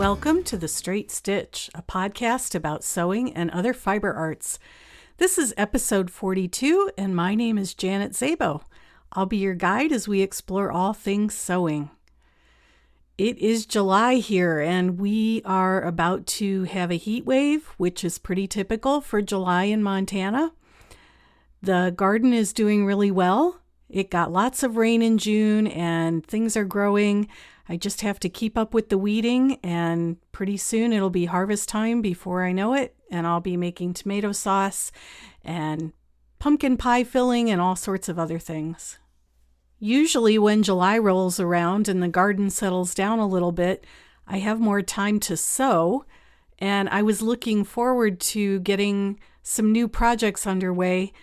Welcome to The Straight Stitch, a podcast about sewing and other fiber arts. This is episode 42, and my name is Janet Szabo. I'll be your guide as we explore all things sewing. It is July here, and we are about to have a heat wave, which is pretty typical for July in Montana. The garden is doing really well. It got lots of rain in June, and things are growing. I just have to keep up with the weeding, and pretty soon it'll be harvest time before I know it, and I'll be making tomato sauce and pumpkin pie filling and all sorts of other things. Usually when July rolls around and the garden settles down a little bit, I have more time to sew, and I was looking forward to getting some new projects underway,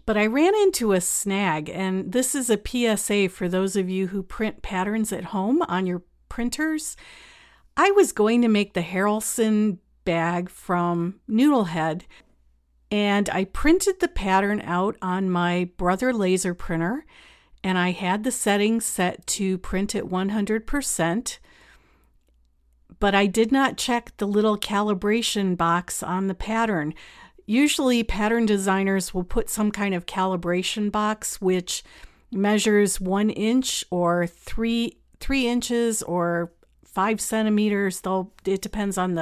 but I ran into a snag, and this is a PSA for those of you who print patterns at home on your printers. I was going to make the Harrelson bag from Noodlehead, and I printed the pattern out on my Brother laser printer, and I had the settings set to print at 100%, but I did not check the little calibration box on the pattern. Usually pattern designers will put some kind of calibration box which measures 1 inch or 3 inches or 5 centimeters. It depends on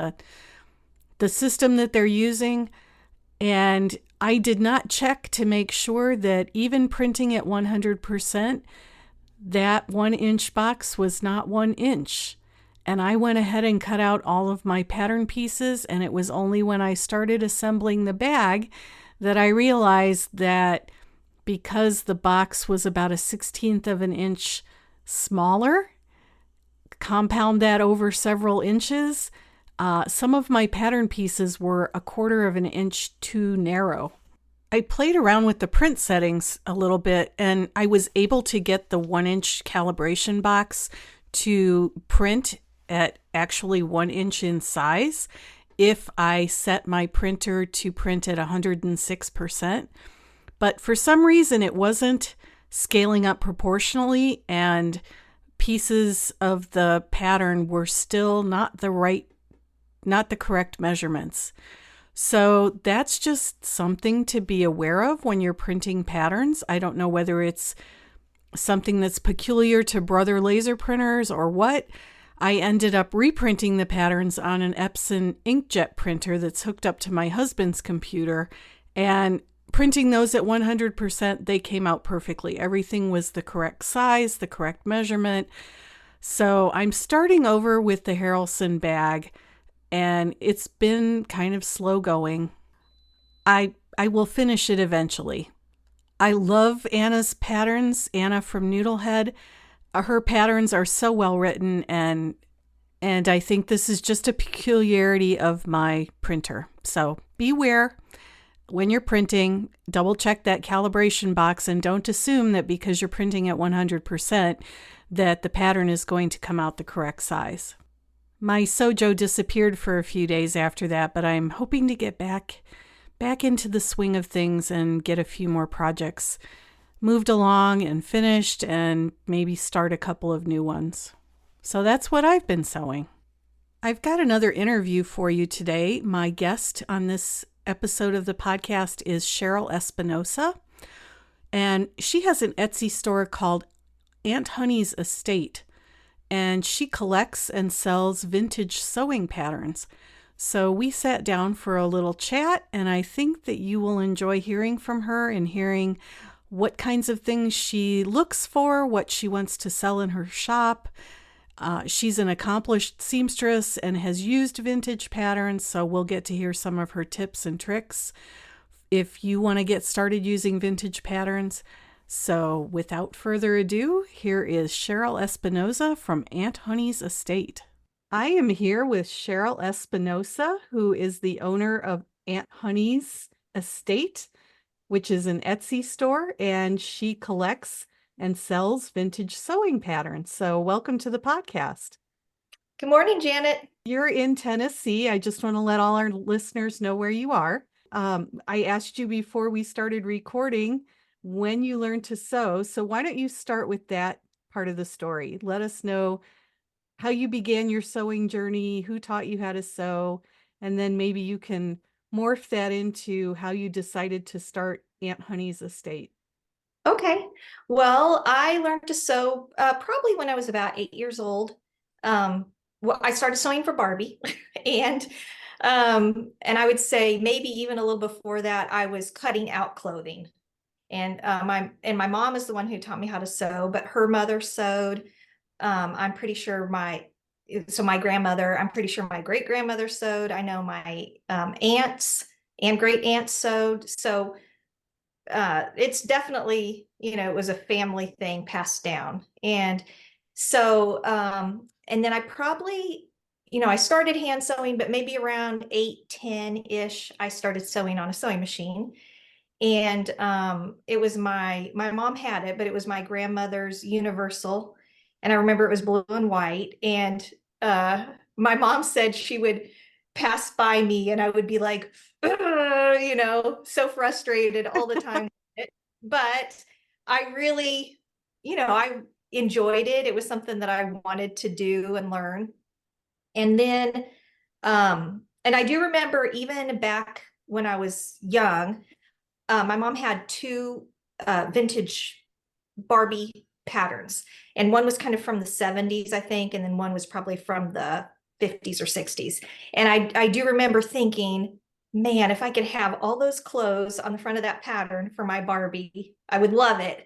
the system that they're using. And I did not check to make sure that even printing at 100%, that 1 inch box was not 1 inch. And I went ahead and cut out all of my pattern pieces, and it was only when I started assembling the bag that I realized that because the box was about a 1/16 of an inch smaller, compound that over several inches, some of my pattern pieces were 1/4 of an inch too narrow. I played around with the print settings a little bit, and I was able to get the 1 inch calibration box to print at actually 1 inch in size if I set my printer to print at 106%. But for some reason, it wasn't scaling up proportionally, and pieces of the pattern were still not the correct measurements. So that's just something to be aware of when you're printing patterns. I don't know whether it's something that's peculiar to Brother laser printers or what. I ended up reprinting the patterns on an Epson inkjet printer that's hooked up to my husband's computer, and printing those at 100%, they came out perfectly. Everything was the correct size, the correct measurement. So I'm starting over with the Harrelson bag, and it's been kind of slow going. I will finish it eventually. I love Anna's patterns, Anna from Noodlehead. Her patterns are so well written, and I think this is just a peculiarity of my printer. So beware when you're printing, double check that calibration box, and don't assume that because you're printing at 100% that the pattern is going to come out the correct size. My Sojo disappeared for a few days after that, but I'm hoping to get back into the swing of things and get a few more projects moved along and finished, and maybe start a couple of new ones. So that's what I've been sewing. I've got another interview for you today. My guest on this episode of the podcast is Cheryl Espinosa, and she has an Etsy store called Aunt Honey's Estate, and she collects and sells vintage sewing patterns. So we sat down for a little chat, and I think that you will enjoy hearing from her and hearing what kinds of things she looks for, what she wants to sell in her shop. She's an accomplished seamstress and has used vintage patterns, so we'll get to hear some of her tips and tricks if you want to get started using vintage patterns. So without further ado, here is Cheryl Espinosa from Aunt Honey's Estate. I am here with Cheryl Espinosa, who is the owner of Aunt Honey's Estate, which is an Etsy store, and she collects and sells vintage sewing patterns. So welcome to the podcast. Good morning, Janet. You're in Tennessee. I just want to let all our listeners know where you are. I asked you before we started recording when you learned to sew. So why don't you start with that part of the story? Let us know how you began your sewing journey, who taught you how to sew, and then maybe you can morph that into how you decided to start Aunt Honey's estate. Okay. Well, I learned to sew probably when I was about 8 years old. I started sewing for Barbie, and I would say maybe even a little before that, I was cutting out clothing. And my mom is the one who taught me how to sew, but her mother sewed. I'm pretty sure my grandmother, I'm pretty sure my great grandmother sewed. I know my aunts and great aunts sewed. So it's definitely, it was a family thing passed down. And so, and then I probably, I started hand sewing, but maybe around 8, 10-ish, I started sewing on a sewing machine. And it was my mom had it, but it was my grandmother's universal. And I remember it was blue and white. And my mom said she would pass by me and I would be like, so frustrated all the time with it. But I really, I enjoyed it. It was something that I wanted to do and learn. And then, and I do remember even back when I was young, my mom had two vintage Barbie patterns, and one was kind of from the 70s, I think, and then one was probably from the 50s or 60s. And I do remember thinking, man, if I could have all those clothes on the front of that pattern for my Barbie, I would love it.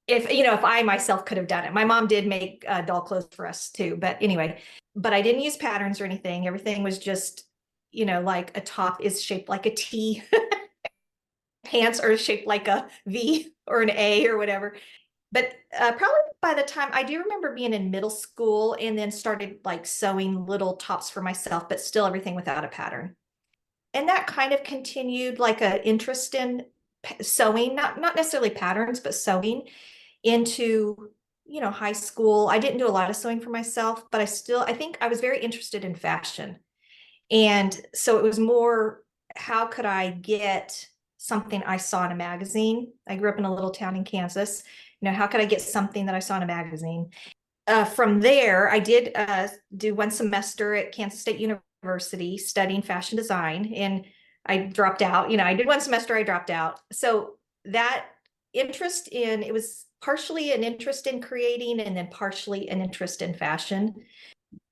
If I myself could have done it. My mom did make doll clothes for us too, but anyway, but I didn't use patterns or anything. Everything was just, like a top is shaped like a T, pants are shaped like a V or an A or whatever. But probably by the time I do remember being in middle school and then started like sewing little tops for myself, but still everything without a pattern. And that kind of continued like an interest in sewing, not necessarily patterns, but sewing into, high school. I didn't do a lot of sewing for myself, but I think I was very interested in fashion. And so it was more, how could I get something I saw in a magazine? I grew up in a little town in Kansas. How could I get something that I saw in a magazine? From there, I did do one semester at Kansas State University studying fashion design, and I dropped out. I did one semester, I dropped out. So that it was partially an interest in creating and then partially an interest in fashion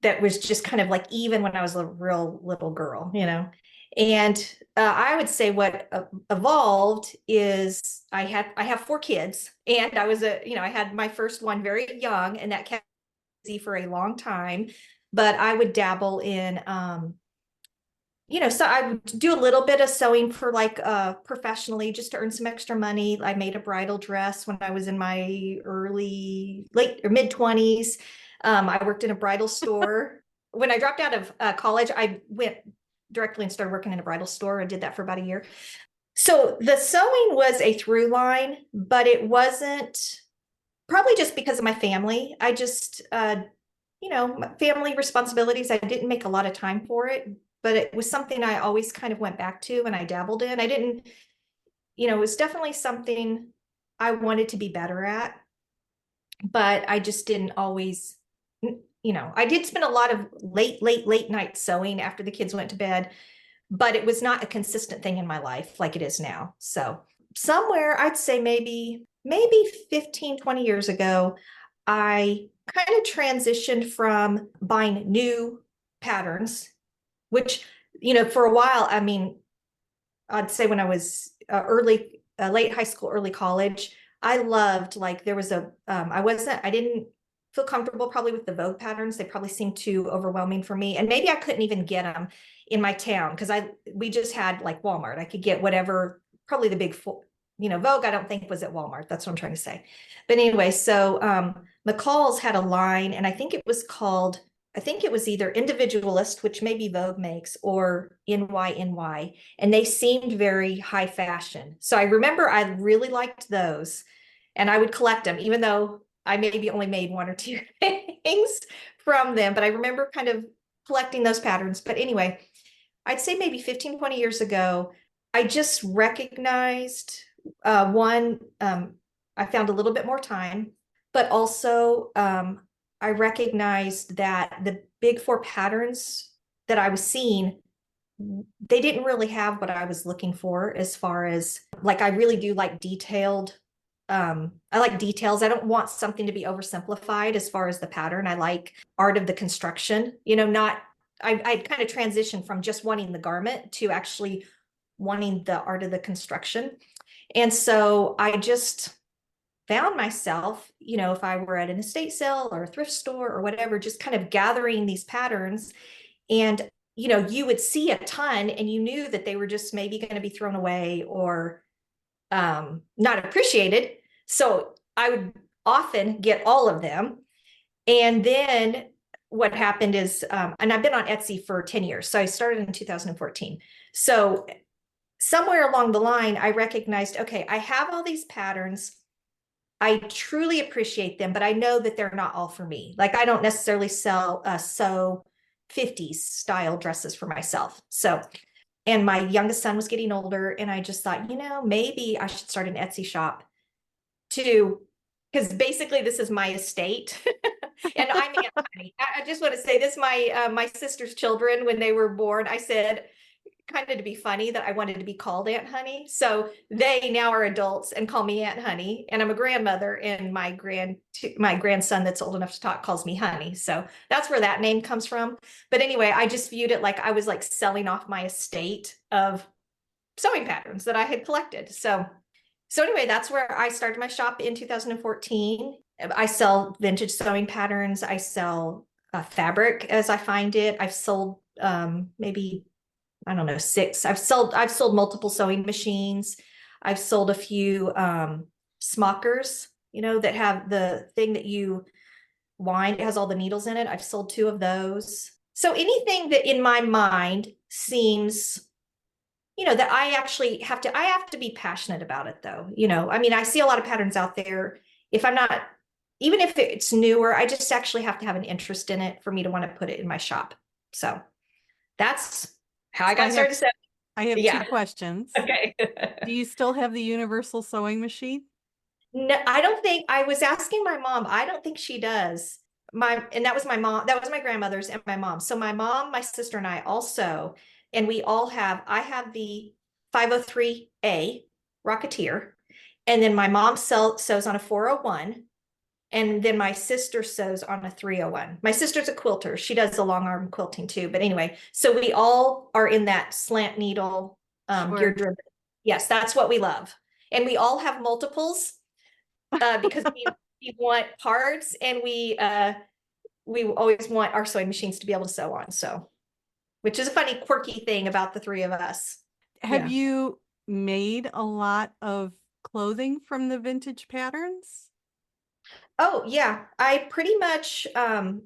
that was just kind of like even when I was a real little girl. And I would say what evolved is I have 4 kids, and I had my first one very young, and that kept me busy for a long time. But I would dabble in so I would do a little bit of sewing for like professionally just to earn some extra money. I made a bridal dress when I was in my late or mid 20s. I worked in a bridal store. When I dropped out of college, I went directly and started working in a bridal store. I did that for about a year. So the sewing was a through line, but it wasn't, probably just because of my family. I just, my family responsibilities, I didn't make a lot of time for it, but it was something I always kind of went back to and I dabbled in. I didn't, it was definitely something I wanted to be better at, but I just didn't always, I did spend a lot of late night sewing after the kids went to bed, but it was not a consistent thing in my life like it is now. So somewhere I'd say maybe 15, 20 years ago, I kind of transitioned from buying new patterns, which, for a while, I mean, I'd say when I was late high school, early college, I loved, like, there was I didn't feel comfortable probably with the Vogue patterns. They probably seemed too overwhelming for me. And maybe I couldn't even get them in my town because we just had like Walmart. I could get whatever, probably the big four, Vogue, I don't think was at Walmart. That's what I'm trying to say. But anyway, so McCall's had a line, and I think it was either Individualist, which maybe Vogue makes, or NYNY, and they seemed very high fashion. So I remember I really liked those, and I would collect them, even though I maybe only made one or two things from them. But I remember kind of collecting those patterns. But anyway, I'd say maybe 15, 20 years ago, I just recognized one, I found a little bit more time, but also I recognized that the big four patterns that I was seeing, they didn't really have what I was looking for as far as like, I really do like detailed. I like details. I don't want something to be oversimplified as far as the pattern. I like art of the construction, not, I kind of transitioned from just wanting the garment to actually wanting the art of the construction. And so I just found myself, if I were at an estate sale or a thrift store or whatever, just kind of gathering these patterns. And, you would see a ton and you knew that they were just maybe going to be thrown away or not appreciated. So I would often get all of them. And then what happened is, and I've been on Etsy for 10 years. So I started in 2014. So somewhere along the line, I recognized, okay, I have all these patterns. I truly appreciate them, but I know that they're not all for me. Like I don't necessarily sew 50s style dresses for myself. So, and my youngest son was getting older, and I just thought, maybe I should start an Etsy shop too, because basically this is my estate. And I'm Aunt Honey. I just want to say this, my sister's children, when they were born, I said, kind of to be funny, that I wanted to be called Aunt Honey. So they now are adults and call me Aunt Honey, and I'm a grandmother, and my grandson that's old enough to talk calls me Honey. So that's where that name comes from. But anyway, I just viewed it like I was like selling off my estate of sewing patterns that I had collected. So anyway, that's where I started my shop in 2014. I sell vintage sewing patterns. I sell fabric as I find it. I've sold maybe, I don't know, 6. I've sold multiple sewing machines. I've sold a few smockers, that have the thing that you wind. It has all the needles in it. I've sold 2 of those. So anything that in my mind seems, that I have to be passionate about it though. I mean, I see a lot of patterns out there. If I'm not, even if it's newer, I just actually have to have an interest in it for me to want to put it in my shop. So that's how I got started. I have Yeah. 2 questions. Okay. Do you still have the universal sewing machine? No, I don't think. I was asking my mom. I don't think she does. And that was my mom. That was my grandmother's and my mom. So my mom, my sister, and I also, and we all have. I have the 503A Rocketeer, and then my mom sews on a 401, and then my sister sews on a 301. My sister's a quilter. She does the long arm quilting too. But anyway, so we all are in that slant needle, Sure. gear driven. Yes, that's what we love, and we all have multiples. Because we want parts, and we always want our sewing machines to be able to sew on. So, which is a funny, quirky thing about the 3 of us. Have you made a lot of clothing from the vintage patterns? Oh yeah, I pretty much pretty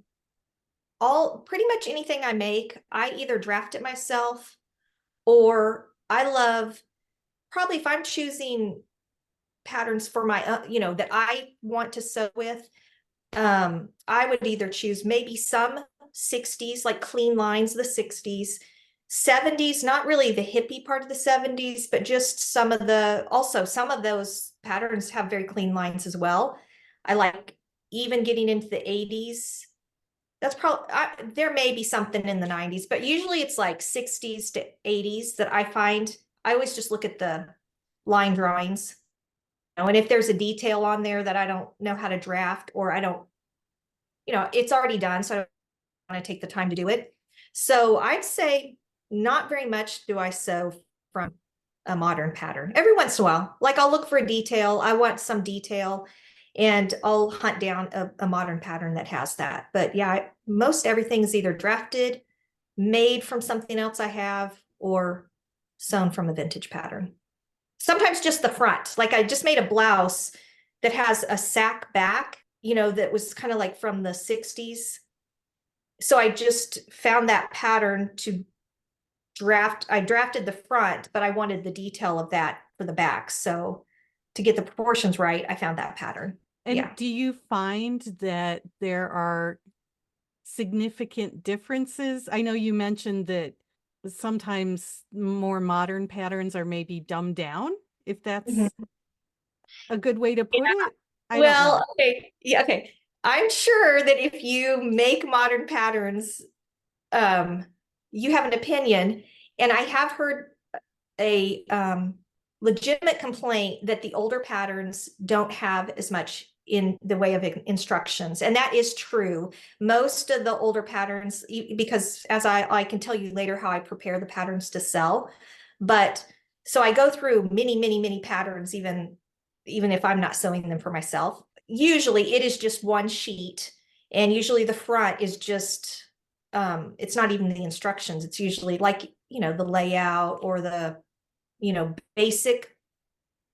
much anything I make, I either draft it myself, or I love, probably if I'm choosing patterns for my that I want to sew with, I would either choose maybe some 60s, like clean lines of the 60s, 70s, not really the hippie part of the 70s, but just some of those patterns have very clean lines as well. I like even getting into the 80s. That's probably, there may be something in the 90s, but usually it's like 60s to 80s that I find. I always just look at the line drawings, and if there's a detail on there that I don't know how to draft, or I don't, it's already done, so I don't want to take the time to do it. So I'd say not very much do I sew from a modern pattern. Every once in a while, like I'll look for a detail. I want some detail, and I'll hunt down a modern pattern that has that. But yeah, most everything's either drafted, made from something else I have, or sewn from a vintage pattern. Sometimes just the front. Like I just made a blouse that has a sack back, that was kind of like from the 60s. So I just found that pattern to draft. I drafted the front, but I wanted the detail of that for the back. So to get the proportions right, I found that pattern. And do you find that there are significant differences? I know you mentioned that sometimes more modern patterns are maybe dumbed down, if that's a good way to put it. Well, okay. Yeah, okay. I'm sure that if you make modern patterns, um, you have an opinion. And I have heard a legitimate complaint that the older patterns don't have as much in the way of instructions. And that is true. Most of the older patterns, because as I can tell you later how I prepare the patterns to sell, but so I go through many, many, many patterns, even if I'm not sewing them for myself. Usually it is just one sheet, and usually the front is just it's not even the instructions. It's usually like, the layout or the, basic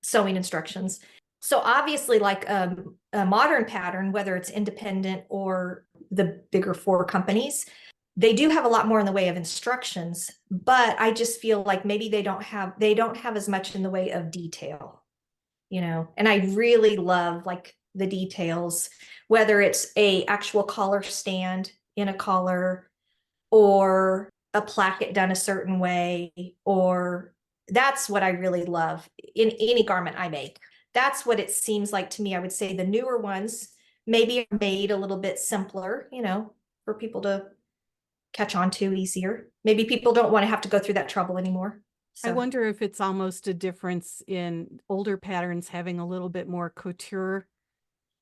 sewing instructions. So obviously, like a modern pattern, whether it's independent or the bigger four companies, they do have a lot more in the way of instructions, but I just feel like maybe they don't have as much in the way of detail, and I really love like the details, whether it's a actual collar stand in a collar or a placket done a certain way, or that's what I really love in any garment I make. That's what it seems like to me. I would say the newer ones maybe are made a little bit simpler, for people to catch on to easier. Maybe people don't want to have to go through that trouble anymore. I So wonder if it's almost a difference in older patterns having a little bit more couture.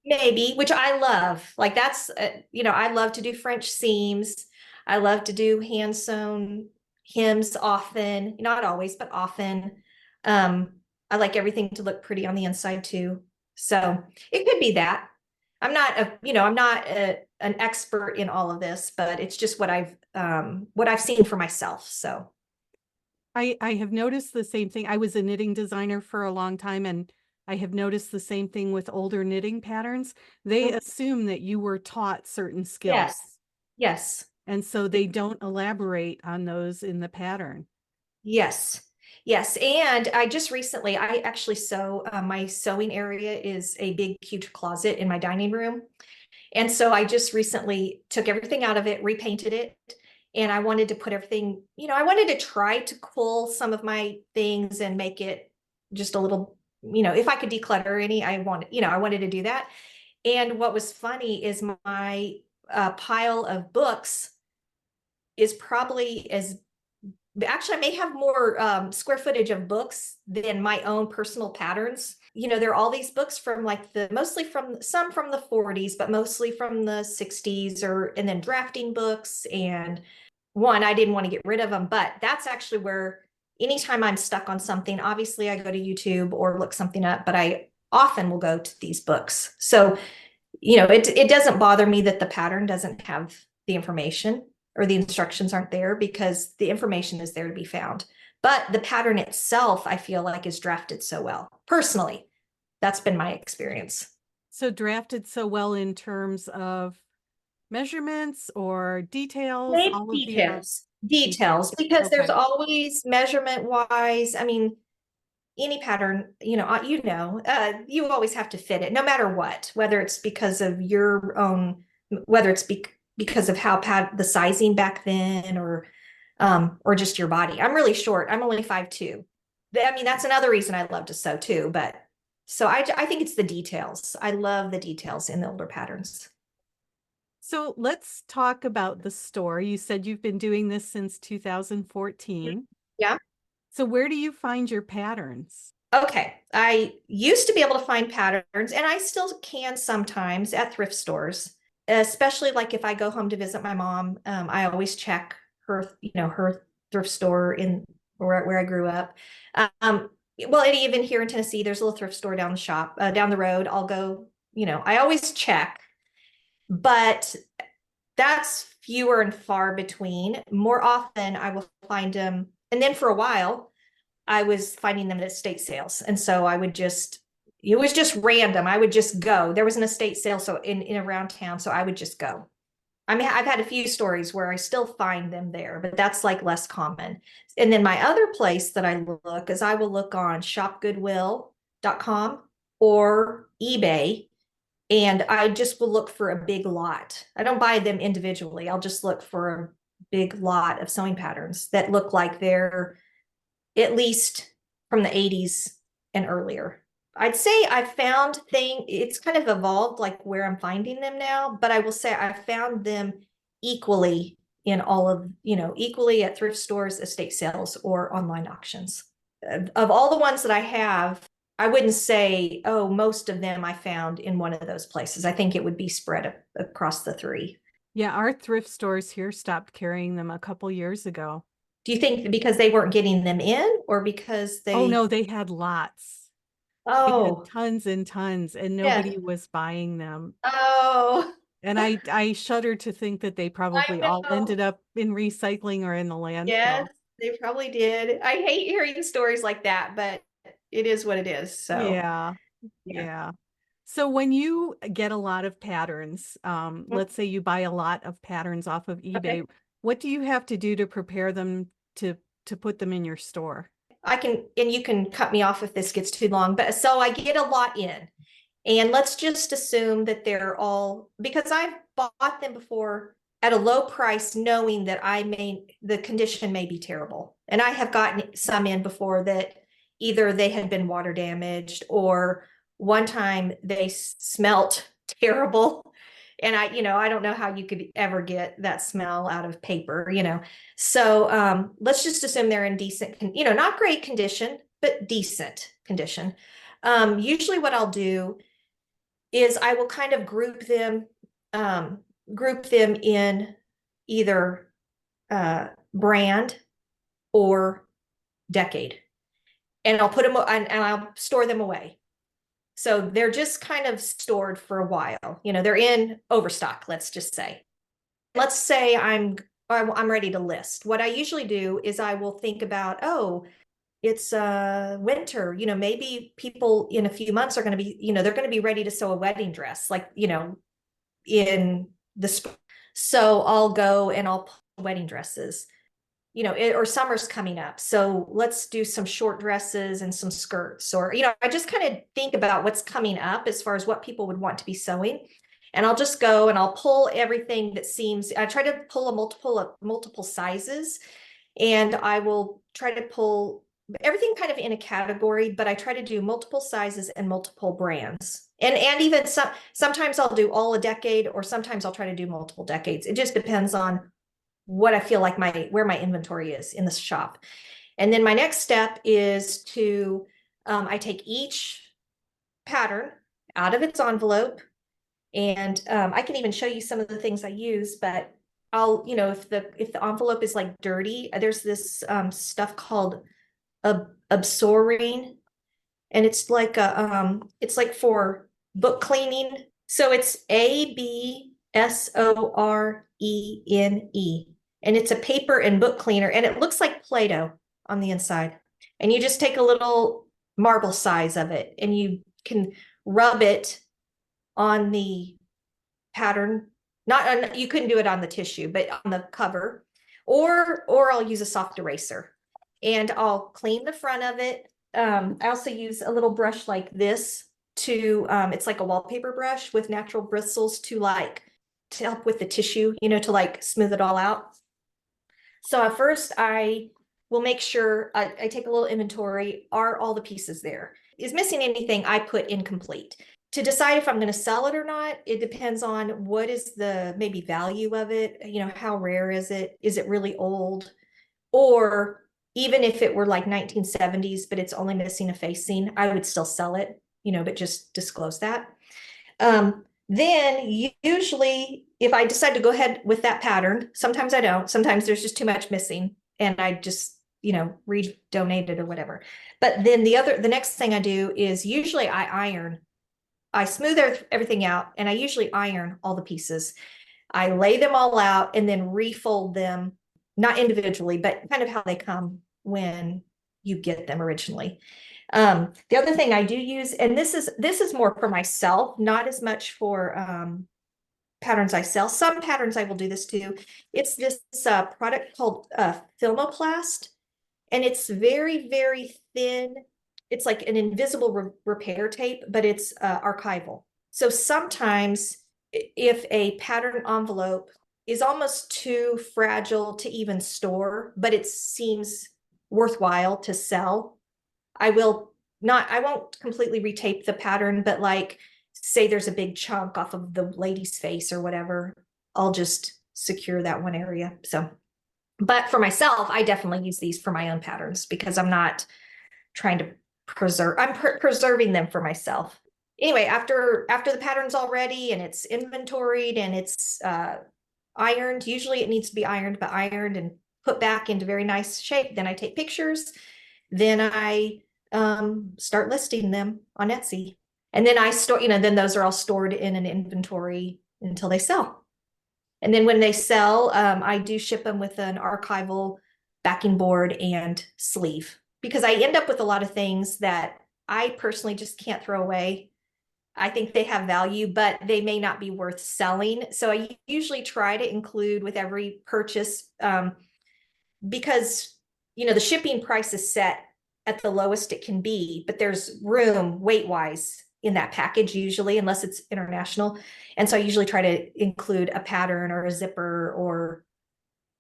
maybe, which I love. Like that's, I love to do French seams. I love to do hand sewn hems often, not always, but often. Um, I like everything to look pretty on the inside too. So it could be that. I'm not an expert in all of this, but it's just what I've seen for myself. So I have noticed the same thing. I was a knitting designer for a long time, and I have noticed the same thing with older knitting patterns. They mm, assume that you were taught certain yes, skills, yes. and so they don't elaborate on those in the pattern. Yes. Yes. And I actually sew, my sewing area is a big, huge closet in my dining room. And so I just recently took everything out of it, repainted it. And I wanted to put everything, I wanted to try to pull some of my things and make it just a little, if I could declutter any, I wanted to do that. And what was funny is my pile of books is probably as actually I may have more square footage of books than my own personal patterns. There are all these books from like mostly from some from the 40s, but mostly from the 60s, and then drafting books. And one, I didn't want to get rid of them, but that's actually where anytime I'm stuck on something, obviously I go to YouTube or look something up, but I often will go to these books. So it doesn't bother me that the pattern doesn't have the information or the instructions aren't there, because the information is there to be found. But the pattern itself, I feel like, is drafted so well. Personally, that's been my experience. So drafted so well in terms of measurements or details, Maybe all of the above. details, because there's Okay. always measurement wise. I mean, any pattern, you always have to fit it no matter what, whether it's because of your own, whether it's because of how the sizing back then, or just your body. I'm really short. I'm only 5'2". I mean, that's another reason I love to sew too, but so I think it's the details. I love the details in the older patterns. So let's talk about the store. You said you've been doing this since 2014. Yeah. So where do you find your patterns? Okay. I used to be able to find patterns, and I still can sometimes at thrift stores, especially like if I go home to visit my mom. I always check her thrift store in where I grew up. Um, well, and even here in Tennessee, there's a little thrift store down the road. I'll go, I always check, but that's fewer and far between. More often, I will find them, and then for a while, I was finding them at estate sales. And so it was just random. I would just go. There was an estate sale so in around town, so I would just go. I mean, I've had a few stories where I still find them there, but that's like less common. And then my other place that I look is I will look on shopgoodwill.com or eBay, and I just will look for a big lot. I don't buy them individually. I'll just look for a big lot of sewing patterns that look like they're at least from the 80s and earlier. I'd say it's kind of evolved like where I'm finding them now, but I will say I found them equally in all of, equally at thrift stores, estate sales, or online auctions. Of all the ones that I have, I wouldn't say, oh, most of them I found in one of those places. I think it would be spread across the three. Yeah, our thrift stores here stopped carrying them a couple years ago. Do you think because they weren't getting them in or because Oh they, no, they had lots. They had oh, tons and tons, and yeah. nobody was buying them. Oh, And I shudder to think that they I probably all know. ended up in recycling or in the Yes, landfill. they probably did. I hate hearing stories like that, but it is what it is. So, Yeah, yeah. yeah. So when you get a lot of patterns, let's say you buy a lot of patterns off of Okay. eBay, what do you have to do to prepare them to to put them in your store? I can, and you can cut me off if this gets too long, but so I get a lot in. And let's just assume that they're all, because I've bought them before at a low price, knowing that the condition may be terrible. And I have gotten some in before that either they had been water damaged or one time they smelt terrible. And I don't know how you could ever get that smell out of paper. So let's just assume they're in decent, not great condition, but decent condition. Usually what I'll do is I will kind of um, group them in either brand or decade, and I'll put them and I'll store them away. So they're just kind of stored for a while. They're in overstock. Let's just say. Let's say I'm ready to list. What I usually do is I will think about, oh, it's winter, maybe people in a few months are going to be, they're going to be ready to sew a wedding dress, like, in the spring. So I'll go and I'll pull wedding dresses, or summer's coming up. So let's do some short dresses and some skirts, or, I just kind of think about what's coming up as far as what people would want to be sewing. And I'll just go and I'll pull everything I try to pull multiple sizes, and I will try to pull everything kind of in a category, but I try to do multiple sizes and multiple brands. And even sometimes I'll do all a decade, or sometimes I'll try to do multiple decades. It just depends on what I feel like where my inventory is in the shop. And then my next step is I take each pattern out of its envelope, and I can even show you some of the things I use, but I'll, if the envelope is like dirty, there's this stuff called Absorine, and it's like for book cleaning. So it's Absorene, and it's a paper and book cleaner, and it looks like Play-Doh on the inside. And you just take a little marble size of it, and you can rub it on the pattern. Not on, you couldn't do it on the tissue, but on the cover, or I'll use a soft eraser, and I'll clean the front of it. I also use a little brush like this it's like a wallpaper brush with natural bristles to help with the tissue, to like smooth it all out. So at first I will make sure I take a little inventory. Are all the pieces there? Is missing anything? I put incomplete. To decide if I'm going to sell it or not, it depends on what is the maybe value of it. How rare is it? Is it really old? Or even if it were like 1970s, but it's only missing a facing, I would still sell it, but just disclose that. Then usually if I decide to go ahead with that pattern, sometimes I don't, sometimes there's just too much missing and I just, redonate it or whatever. But then the next thing I do is usually I smooth everything out, and I usually iron all the pieces. I lay them all out and then refold them, not individually, but kind of how they come when you get them originally. The other thing I do use, and this is more for myself, not as much for patterns I sell. Some patterns I will do this too. It's this product called Filmoplast, and it's very, very thin. It's like an invisible repair tape, but it's archival. So sometimes if a pattern envelope is almost too fragile to even store, but it seems worthwhile to sell, I will not, I won't completely retape the pattern, but like say there's a big chunk off of the lady's face or whatever, I'll just secure that one area. So, but for myself, I definitely use these for my own patterns because I'm not trying to preserve, I'm preserving them for myself. Anyway, after the pattern's all ready and it's inventoried and it's ironed, usually it needs to be ironed, but ironed and put back into very nice shape. Then I take pictures. Then I start listing them on Etsy. And then I store, then those are all stored in an inventory until they sell. And then when they sell, I do ship them with an archival backing board and sleeve because I end up with a lot of things that I personally just can't throw away. I think they have value, but they may not be worth selling. So I usually try to include with every purchase because, the shipping price is set at the lowest it can be, but there's room weight wise in that package usually, unless it's international. And so I usually try to include a pattern or a zipper, or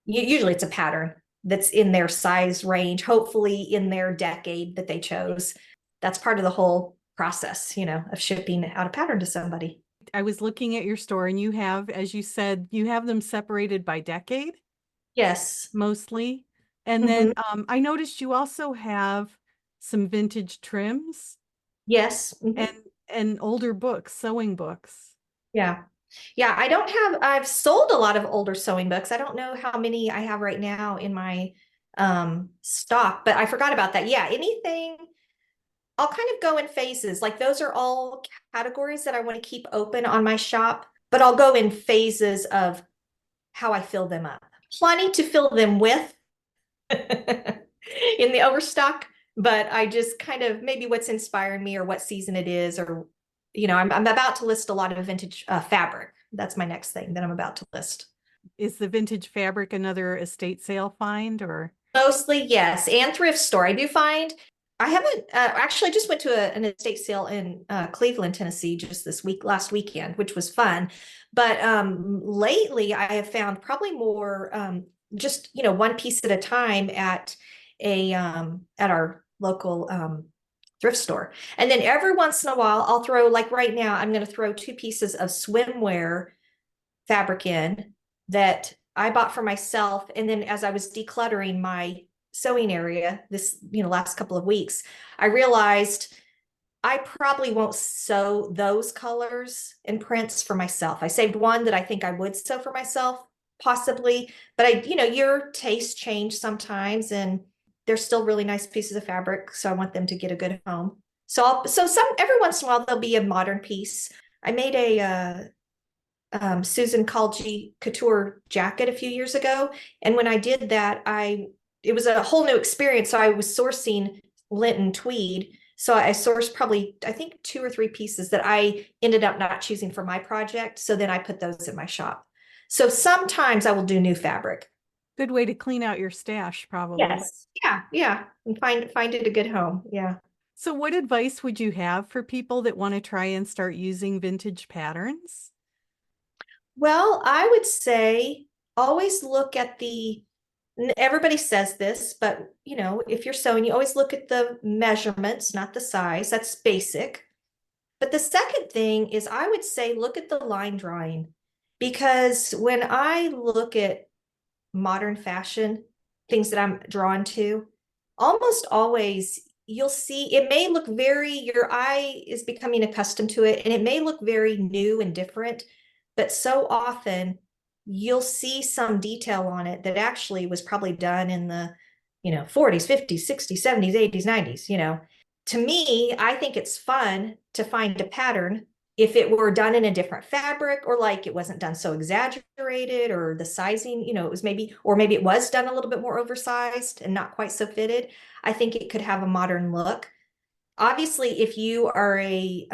usually it's a pattern that's in their size range, hopefully in their decade that they chose. That's part of the whole process, of shipping out a pattern to somebody. I was looking at your store and you have, as you said, you have them separated by decade Yes. mostly. And then I noticed you also have some vintage trims Yes. and older books, sewing books. Yeah. Yeah, I've sold a lot of older sewing books. I don't know how many I have right now in my stock, but I forgot about that. Yeah, anything, I'll kind of go in phases. Like those are all categories that I want to keep open on my shop, but I'll go in phases of how I fill them up. Plenty to fill them with in the overstock, but I just kind of maybe what's inspiring me or what season it is, or I'm about to list a lot of vintage fabric. That's my next thing that I'm about to list. Is the vintage fabric another estate sale find or? Mostly, yes, and thrift store. I do find I haven't actually I just went to an estate sale in Cleveland, Tennessee, just last weekend, which was fun. But lately, I have found probably more just one piece at a time at our local thrift store, and then every once in a while, I'll throw, like right now, I'm going to throw 2 pieces of swimwear fabric in that I bought for myself. And then as I was decluttering my sewing area this, last couple of weeks, I realized I probably won't sew those colors and prints for myself. I saved one that I think I would sew for myself, possibly, but your tastes change sometimes and they're still really nice pieces of fabric. So I want them to get a good home. So every once in a while, there'll be a modern piece. I made a Susan Kalji couture jacket a few years ago. And when I did that, it was a whole new experience. So I was sourcing lint tweed. So I sourced probably, I think 2 or 3 pieces that I ended up not choosing for my project. So then I put those in my shop. So sometimes I will do new fabric. Good way to clean out your stash, probably. Yes. Yeah. Yeah. And find it a good home. Yeah. So what advice would you have for people that want to try and start using vintage patterns? Well, I would say always look at everybody says this, but if you're sewing, you always look at the measurements, not the size. That's basic. But the second thing is I would say look at the line drawing, because when I look at modern fashion, things that I'm drawn to, almost always you'll see it may look your eye is becoming accustomed to it and it may look very new and different, but so often you'll see some detail on it that actually was probably done in the 40s, 50s, 60s, 70s, 80s, 90s. To me, I think it's fun to find a pattern if it were done in a different fabric, or like it wasn't done so exaggerated, or the sizing, it was maybe it was done a little bit more oversized and not quite so fitted. I think it could have a modern look. Obviously, if you are a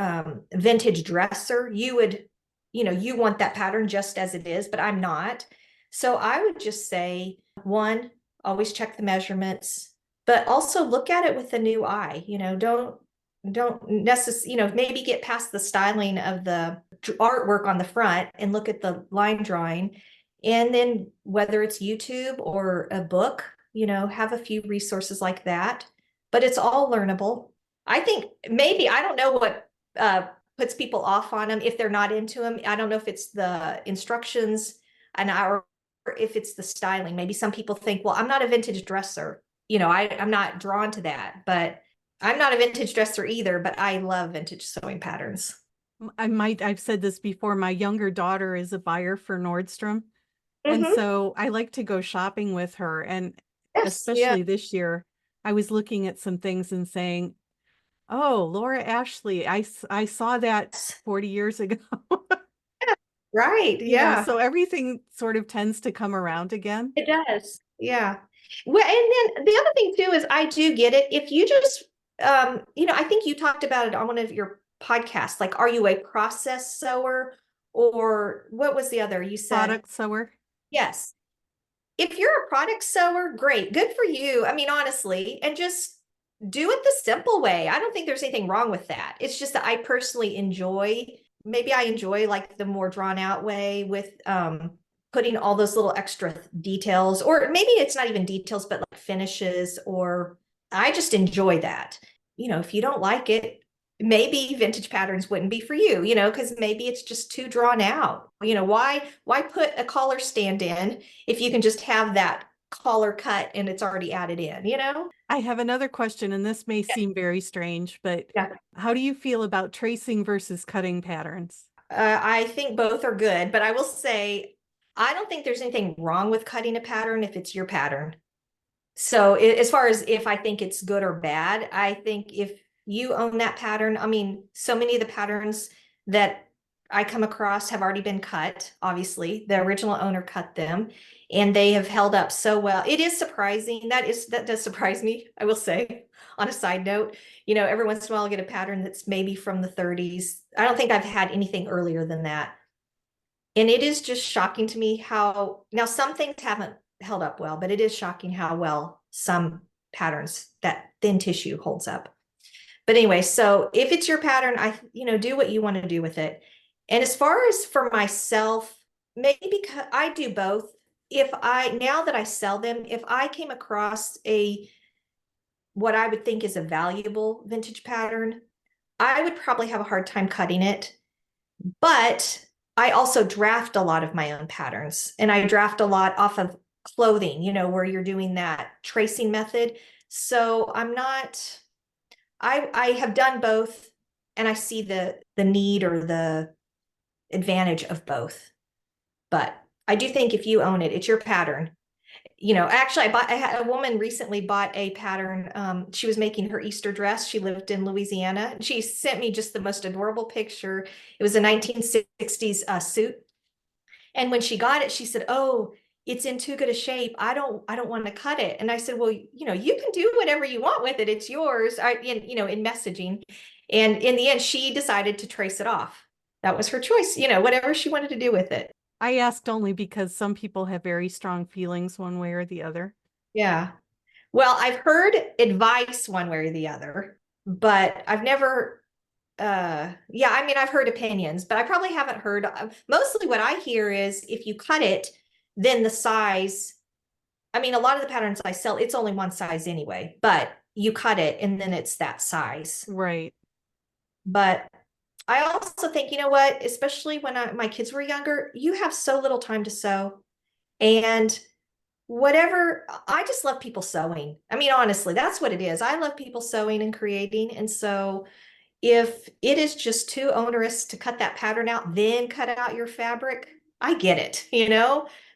vintage dresser, you would, you want that pattern just as it is, but I'm not. So I would just say, one, always check the measurements, but also look at it with a new eye. Don't necessarily, maybe get past the styling of the artwork on the front and look at the line drawing. And then whether it's YouTube or a book, have a few resources like that, but it's all learnable. I think maybe, I don't know what puts people off on them if they're not into them. I don't know if it's the instructions and or if it's the styling. Maybe some people think, well, I'm not a vintage dresser. I'm not drawn to that, but I'm not a vintage dresser either, but I love vintage sewing patterns. I've said this before, my younger daughter is a buyer for Nordstrom. And Hmm. so I like to go shopping with her. And Yes, yeah. especially this year, I was looking at some things and saying, oh, Laura Ashley, I saw that 40 years ago. Right, yeah. So everything sort of tends to come around again. It does. Yeah. Well, and then the other thing too is I do get it. If you just, I think you talked about it on one of your podcasts. Like, are you a process sewer or what was the other? You said, Product sewer. yes. If you're a product sewer, great. Good for you. I mean, honestly, and just do it the simple way. I don't think there's anything wrong with that. It's just that I personally maybe I enjoy like the more drawn out way with putting all those little extra details, or maybe it's not even details, but like finishes, or I just enjoy that. If you don't like it, maybe vintage patterns wouldn't be for you, because maybe it's just too drawn out. Why put a collar stand in if you can just have that collar cut and it's already added in? I have another question, and this may seem very strange, but Yeah. how do you feel about tracing versus cutting patterns? I think both are good, but I will say I don't think there's anything wrong with cutting a pattern if it's your pattern. So as far as if I think it's good or bad, I think if you own that pattern, I mean, so many of the patterns that I come across have already been cut. Obviously, the original owner cut them and they have held up so well. It is surprising. That does surprise me, I will say. On a side note, every once in a while I'll get a pattern that's maybe from the 30s. I don't think I've had anything earlier than that. And it is just shocking to me how now some things haven't held up well, but it is shocking how well some patterns, that thin tissue, holds up. But anyway, so if it's your pattern, do what you want to do with it. And as far as for myself, maybe because I do both. Now that I sell them, if I came across what I would think is a valuable vintage pattern, I would probably have a hard time cutting it. But I also draft a lot of my own patterns, and I draft a lot off of clothing, where you're doing that tracing method. So I have done both, and I see the need or the advantage of both. But I do think if you own it, it's your pattern. Actually, I had a woman recently bought a pattern. She was making her Easter dress. She lived in Louisiana. She sent me just the most adorable picture. It was a 1960s suit. And when she got it, she said, "Oh, it's in too good a shape. I don't want to cut it." And I said, "Well, you can do whatever you want with it. It's yours." In messaging. And in the end, she decided to trace it off. That was her choice, whatever she wanted to do with it. I asked only because some people have very strong feelings one way or the other. Yeah. Well, I've heard advice one way or the other, but I've never, yeah, I mean, I've heard opinions, but I probably haven't heard, mostly what I hear is if you cut it, then the size, I mean, a lot of the patterns I sell, it's only one size anyway, but you cut it and then it's that size. Right. But I also think, you know what, especially when my kids were younger, you have so little time to sew. And whatever, I just love people sewing. I mean, honestly, that's what it is. I love people sewing and creating. And so if it is just too onerous to cut that pattern out, then cut out your fabric, I get it.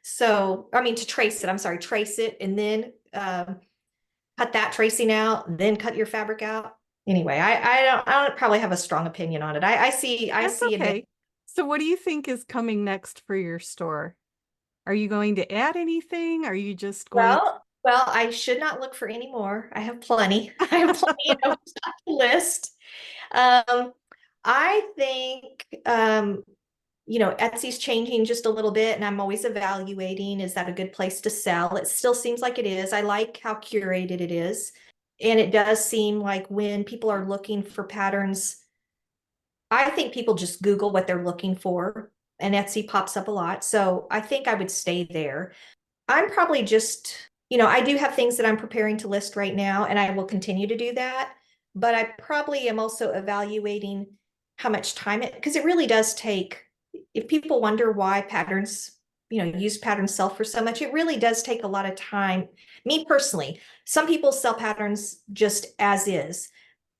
So, I mean, to trace it, I'm sorry, trace it and then cut that tracing out, then cut your fabric out. Anyway, I don't probably have a strong opinion on it. I That's see advantage. okay. So what do you think is coming next for your store? Are you going to add anything? Are you just going Well, I should not look for any more. I have plenty. I have plenty of stuff to list. Um, I think Etsy's changing just a little bit, and I'm always evaluating, is that a good place to sell? It still seems like it is. I like how curated it is. And it does seem like when people are looking for patterns, I think people just Google what they're looking for, and Etsy pops up a lot. So I think I would stay there. I'm probably just, I do have things that I'm preparing to list right now, and I will continue to do that. but I probably am also evaluating how much time because it really does take, if people wonder why patterns, use patterns sell for so much, it really does take a lot of time. Me personally, some people sell patterns just as is,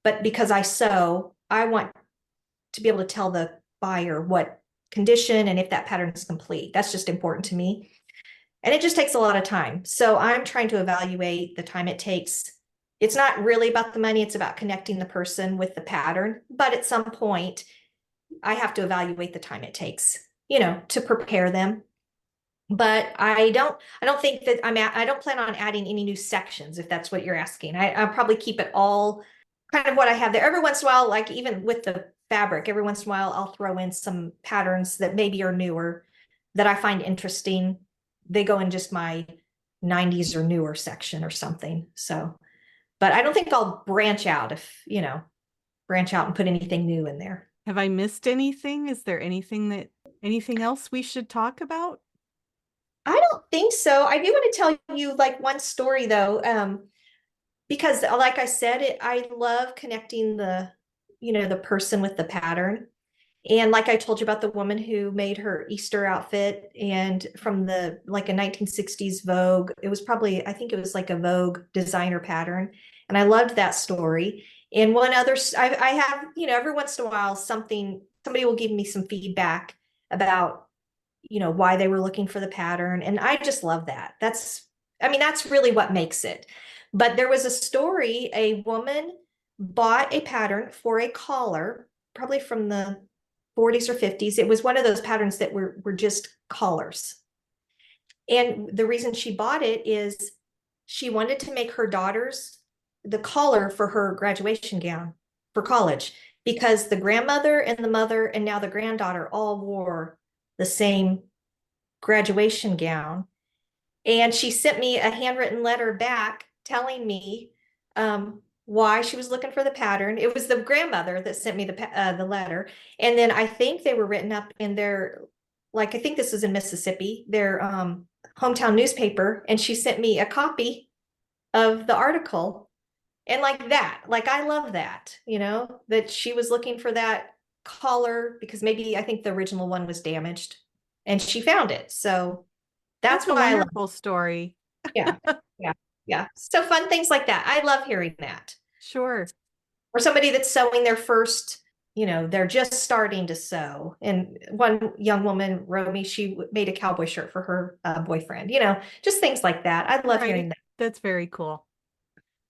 but because I sew, I want to be able to tell the buyer what condition and if that pattern is complete. That's just important to me. And it just takes a lot of time. So I'm trying to evaluate the time it takes. It's not really about the money, it's about connecting the person with the pattern. But at some point, I have to evaluate the time it takes, to prepare them. But I don't think that I don't plan on adding any new sections, if that's what you're asking. I'll probably keep it all kind of what I have there. Every once in a while, like even with the fabric, every once in a while I'll throw in some patterns that maybe are newer that I find interesting. They go in just my 90s or newer section or something. So, but I don't think I'll branch out branch out and put anything new in there. Have I missed anything? Is there anything else we should talk about? I don't think so. I do want to tell you like one story though, because like I said, I love connecting the person with the pattern. And like I told you about the woman who made her Easter outfit and from the like a 1960s Vogue, it was probably, I think it was like a Vogue designer pattern. And I loved that story. And one other, I have, every once in a while, somebody will give me some feedback about, why they were looking for the pattern. And I just love that. That's really what makes it. But there was a story, a woman bought a pattern for a collar, probably from the 40s or 50s. It was one of those patterns that were just collars. And the reason she bought it is she wanted to make her daughter's the collar for her graduation gown for college, because the grandmother and the mother and now the granddaughter all wore the same graduation gown. And she sent me a handwritten letter back telling me why she was looking for the pattern. It was the grandmother that sent me the letter. And then I think they were written up in their, like, I think this was in Mississippi, their hometown newspaper. And she sent me a copy of the article. And like that, like, I love that, that she was looking for that collar because maybe I think the original one was damaged and she found it. So that's a why I love wonderful story. Yeah. Yeah. Yeah. So fun things like that. I love hearing that. Sure. Or somebody that's sewing their first, they're just starting to sew. And one young woman wrote me, she made a cowboy shirt for her boyfriend, just things like that. I love hearing that. That's very cool.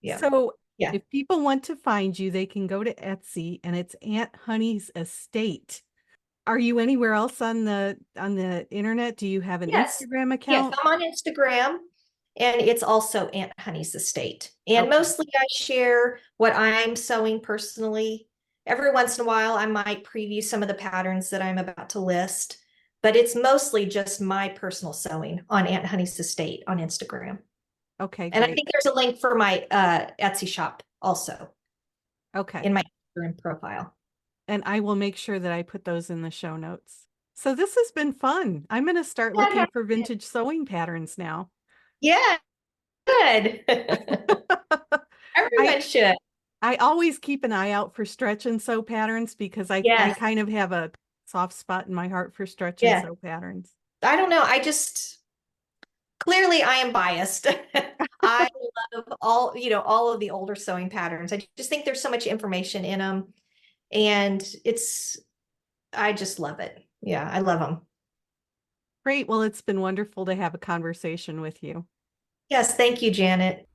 Yeah. So Yeah. if people want to find you, they can go to Etsy and it's Aunt Honey's Estate. Are you anywhere else on the internet? Do you have an Yes. Instagram Yes. account? I'm on Instagram. And it's also Aunt Honey's Estate. And Okay. mostly I share what I'm sewing personally. Every once in a while, I might preview some of the patterns that I'm about to list, but it's mostly just my personal sewing on Aunt Honey's Estate on Instagram. Okay, And I great. think there's a link for my Etsy shop also Okay. in my Instagram profile. And I will make sure that I put those in the show notes. So this has been fun. I'm going to start looking for vintage sewing patterns now. Yeah, good. Everyone should. I always keep an eye out for stretch and sew patterns because I Yes. kind of have a soft spot in my heart for stretch and sew patterns. I don't know. Clearly I am biased. I love all of the older sewing patterns. I just think there's so much information in them, and I just love it. Yeah, I love them. Great. Well, it's been wonderful to have a conversation with you. Yes, thank you, Janet.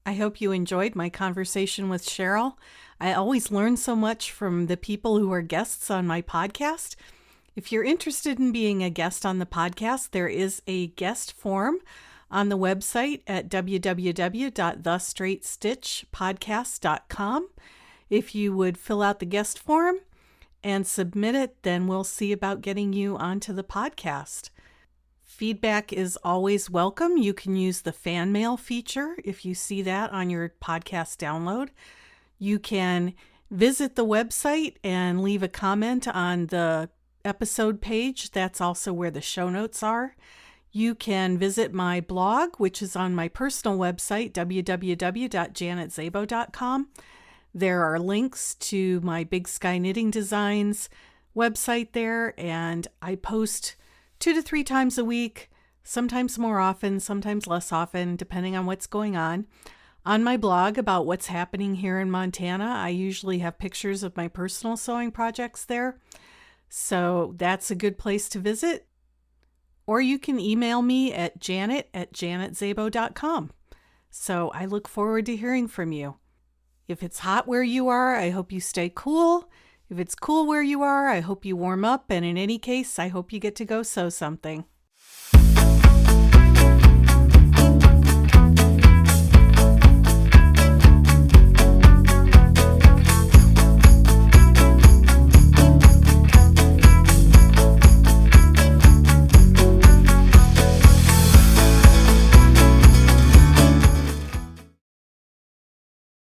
I hope you enjoyed my conversation with Cheryl. I always learn so much from the people who are guests on my podcast. If you're interested in being a guest on the podcast, there is a guest form on the website at www.thestraightstitchpodcast.com. If you would fill out the guest form and submit it, then we'll see about getting you onto the podcast. Feedback is always welcome. You can use the fan mail feature if you see that on your podcast download. You can visit the website and leave a comment on the episode page. That's also where the show notes are. You can visit my blog, which is on my personal website, www.janetszabo.com. There are links to my Big Sky Knitting Designs website there, and I post 2 to 3 times a week, sometimes more often, sometimes less often, depending on what's going on. On my blog about what's happening here in Montana, I usually have pictures of my personal sewing projects there. So that's a good place to visit. Or you can email me at janet@janetszabo.com. So I look forward to hearing from you. If it's hot where you are, I hope you stay cool. If it's cool where you are, I hope you warm up. And in any case, I hope you get to go sew something.